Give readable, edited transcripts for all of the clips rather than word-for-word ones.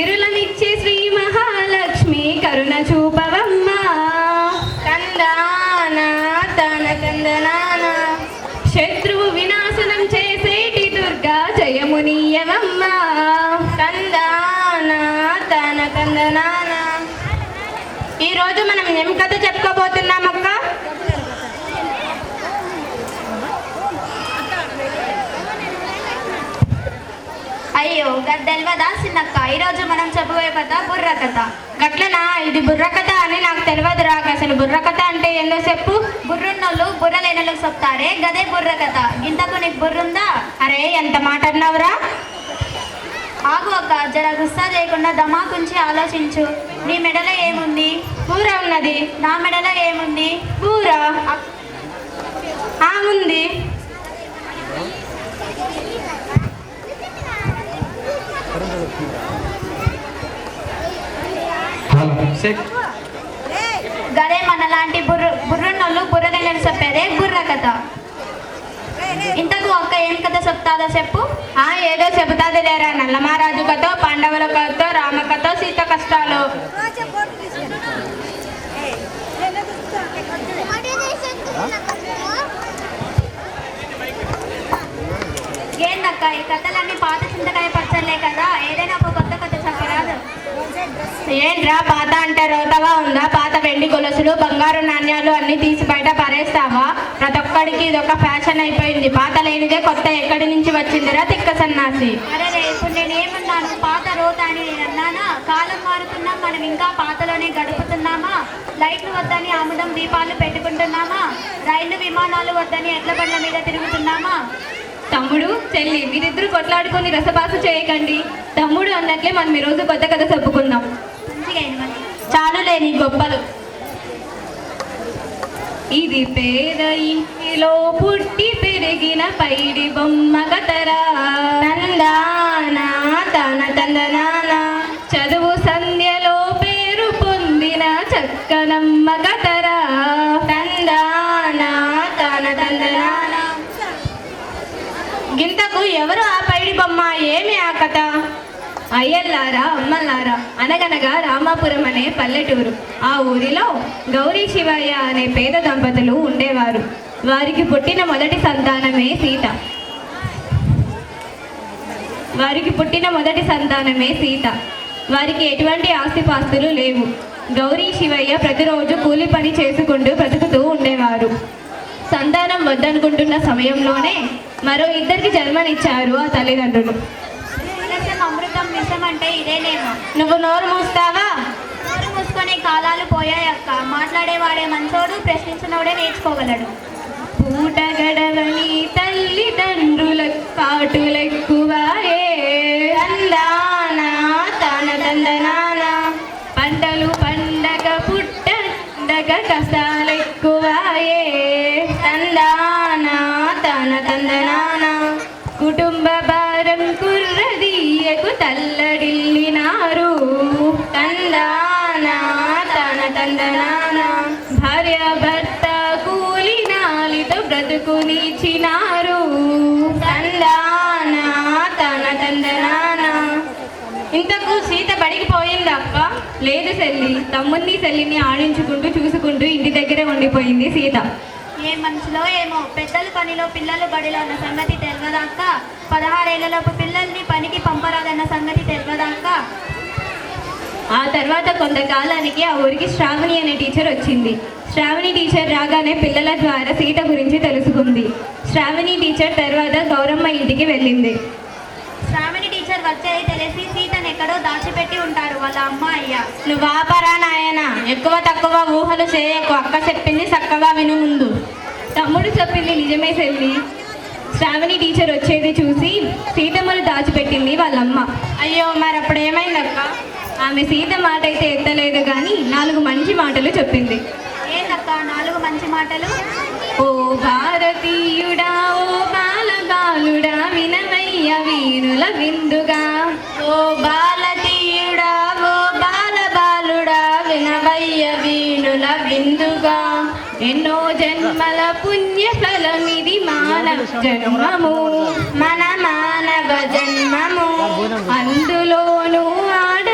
సిరులనిచ్చే శ్రీ మహాలక్ష్మి కరుణ చూపవమ్మ. తందాన తన తందనాన శత్రువు వినాశనం చేసేటి దుర్గా జయమునీయవమ్మ. తందాన తన తందనాన. ఈరోజు మనం ఏం కథ చెప్పుకోబోతున్నాం అక్క? అయ్యో గద్దెల్వదా చిన్నక్క, ఈరోజు మనం చెప్పబోయే కథ బుర్ర కథ. గట్లనా? ఇది బుర్ర కథ అని నాకు తెలియదు రాక. అసలు బుర్ర కథ అంటే ఏందో చెప్పు. బుర్రున్నోళ్ళు బుర్ర లేనోళ్ళకి చెప్తారే, గదే బుర్ర కథ. ఇంతకు నీకు బుర్రుందా? అరే ఎంత మాట అన్నావురా? ఆగు అక్క, జర గుస్సా చేయకుండా దమాకుంచి ఆలోచించు. నీ మెడలో ఏముంది? బూర ఉన్నది. నా మెడలో ఏముంది? బూర ఉంది. గదే మనలాంటి బుర్రున్నోళ్ళు బుర్ర లేనని చెప్పేదే బుర్ర కథ. ఇంతకు అక్క ఏం కథ చెప్తాదో చెప్పు. ఏదో చెబుతాది లేరా. నల్లమారాజు కథ, పాండవుల కథ, రామ కథ, సీత కష్టాలు. ఏందక్క ఈ కథలన్నీ పాత చింతకాయ పచ్చలే కదా, ఏదైనా ఒక కొత్త కథ చెప్పరాదు? ఏంట్రా పాత అంటే రోతగా ఉందా? పాత వెండి గొలుసులు, బంగారు నాణ్యాలు అన్ని తీసి బయట పారేస్తావా? ప్రతి ఒక్కడికి ఇది ఒక ఫ్యాషన్ అయిపోయింది. పాత లేనిదే కొత్త ఎక్కడి నుంచి వచ్చిందిరా తిక్క సన్నాసి. అరే ఇప్పుడు నేనేమన్నాను? పాత రోత అని నేను అన్నానా? కాలం మారుతున్నాం, మనం ఇంకా పాతలోనే గడుపుతున్నామా? లైట్లు వద్దని ఆముదం దీపాలు పెట్టుకుంటున్నామా? రైళ్లు విమానాలు వద్దని ఎడ్ల బండ్ల మీద తిరుగుతున్నామా? తమ్ముడు చెల్లి మీరిద్దరు కొట్లాడుకొని రసభాస చేయకండి. తమ్ముడు అన్నట్లే మనం ఈరోజు కొత్త కథ చెప్పుకుందాం. చాలులే నీ గొప్పలు. ఇది పేద ఇంటిలో పుట్టి పెరిగిన పైడి బొమ్మ కథరా. తందాన తన తందనాన చదువు సంధ్యలో పేరు పొందిన చక్కనమ్మ కథరా. తందాన తన తందనాన. గింతకు ఎవరు ఆ పైడి బొమ్మ? ఏమి ఆ కథ? అయ్యల్లారా అమ్మల్లారా, అనగనగా రామాపురం అనే పల్లెటూరు. ఆ ఊరిలో గౌరీ శివయ్య అనే పేద దంపతులు ఉండేవారు. వారికి పుట్టిన మొదటి సంతానమే సీత. వారికి ఎటువంటి ఆస్తిపాస్తులు లేవు. గౌరీ శివయ్య ప్రతిరోజు కూలి పని చేసుకుంటూ బ్రతుకుతూ ఉండేవారు. సంతానం వద్దనుకుంటున్న సమయంలోనే మరో ఇద్దరికి జన్మనిచ్చారు ఆ తల్లిదండ్రులు. అమృతం విషం అంటే ఇదేనేమో. నువ్వు నోరు మూస్తావా? నోరు మూసుకొని కాలాలు పోయాయక్క. మాట్లాడేవాడే మంచోడు, ప్రశ్నించినోడే నేర్చుకోగలడు. పూట గడవని తల్లిదండ్రుల పాటులెక్కువాయే. తందాన తన తందనాన పంటలు పండగ పుట్టండగ కష్టాలెక్కువాయే. తందాన తన తందనాన కుటుంబ భారం కుర్రదీయకు తల్లడిల్లినారు. తందాన తన తందనాన భార్య భర్త కూలి నాలితో బ్రతుకునిచ్చినారు. తందాన తన తందనాన. ఇంతకు సీత బడికి పోయింది అక్క? లేదు చెల్లి, తమ్ముని చెల్లిని ఆడించుకుంటూ చూసుకుంటూ ఇంటి దగ్గరే ఉండిపోయింది సీత. ఏ మనుషులో ఏమో, పెద్దలు పనిలో పిల్లలు బడిలో అన్న సంగతి తెలియదాక, 16 ఏళ్లలోపు పిల్లల్ని పనికి పంపరాదన్న సంగతి తెలియదాక. ఆ తర్వాత కొంతకాలానికి ఆ ఊరికి శ్రావణి అనే టీచర్ వచ్చింది. శ్రావణి టీచర్ రాగానే పిల్లల ద్వారా సీత గురించి తెలుసుకుంది. శ్రావణి టీచర్ తర్వాత గౌరమ్మ ఇంటికి వెళ్ళింది. శ్రావణి టీచర్ వచ్చేది తెలిసి సీతను ఎక్కడో దాచిపెట్టి ఉంటారు వాళ్ళ అమ్మ అయ్య. నువ్వు ఆపరా నాయన, ఎక్కువ తక్కువ ఊహలు చేయకు. అక్క చెప్పింది చక్కగా విను ముందు. తమ్ముడు చెప్పింది నిజమే చెల్లి. శ్రావణి టీచర్ వచ్చేది చూసి సీతమ్మను దాచిపెట్టింది వాళ్ళమ్మ. అయ్యో మరి అప్పుడు ఏమైందక్క? ఆమె సీత మాట అయితే ఎత్తలేదు కానీ 4 మంచి మాటలు చెప్పింది. ఏందక్క 4 మంచి మాటలు? ఓ భారతీయుడా, ఓ బాలుడా, వినవయ్య వీణుల విందుగా. ఓ బాలతీయుడా, ఓ బాలుడా, వినవయ్య వీణుల విందుగా. ఎన్నో జన్మల పుణ్య ఫలమిది మానవ జన్మము, మన మానవ జన్మము. అందులోనూ ఆడ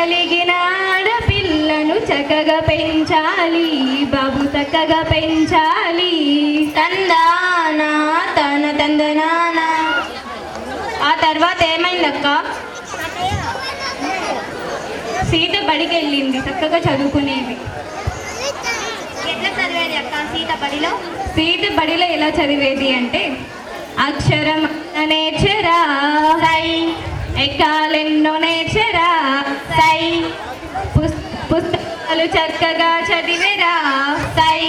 కలిగిన ఆడపిల్లను చక్కగా పెంచాలి బాబు, చక్కగా పెంచాలి. తందానా తన తందనానా. ఆ తర్వాత ఏమైందక్క? సీత బడికి వెళ్ళింది, చక్కగా చదువుకునేది. ఎట్లా చదివేది అక్క సీత బడిలో? సీత బడిలో ఎలా చదివేది అంటే అక్షరం నేర్చరా సై ఎక్కాలెన్నో నేర్చరా సై పుస్తకాలు చక్కగా చదివేరా సై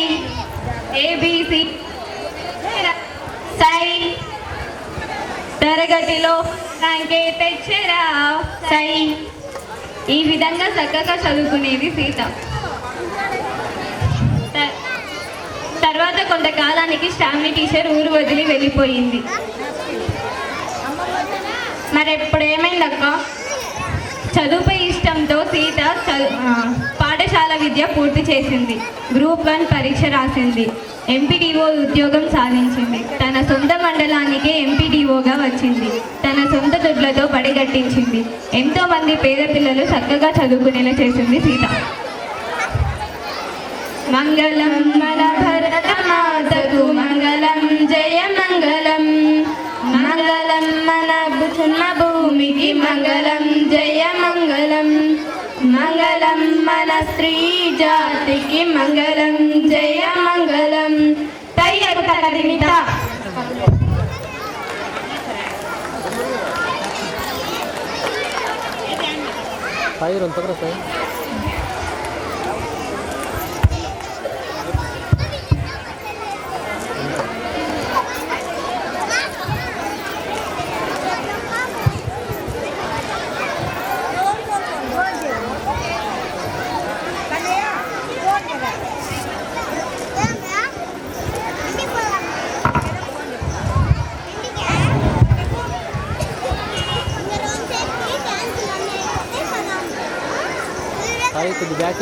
ఏబిసి సై తరగతిలో ర్యాంకే తెచ్చరా. సై. ఈ విధంగా చక్కగా చదువుకునేది సీత. తర్వాత కొంతకాలానికి శ్రావణి టీచర్ ఊరు వదిలి వెళ్ళిపోయింది. మరి ఎప్పుడు ఏమైందక్క? చదువుపై ఇష్టంతో సీత పాఠశాల విద్య పూర్తి చేసింది. గ్రూప్ 1 పరీక్ష రాసింది. ఎంపీడీఓ ఉద్యోగం సాధించింది. తన సొంత మండలానికి ఎంపీడీఓగా వచ్చింది. తన సొంత దుడ్లతో పడిగట్టించింది. ఎంతో మంది పేద పిల్లలు చక్కగా చదువుకునేలా చేసింది సీత. మంగళం మన భరత మాతకు మంగళం, జయ మంగళం. మంగళం మన జన్మభూమికి మంగళం, జయ మంగళం. మంగళం మన స్త్రీ జాతికి మంగళం, జయ మంగళం. తయ్యకు తగదిమిత. కొద్ది బ్యాక్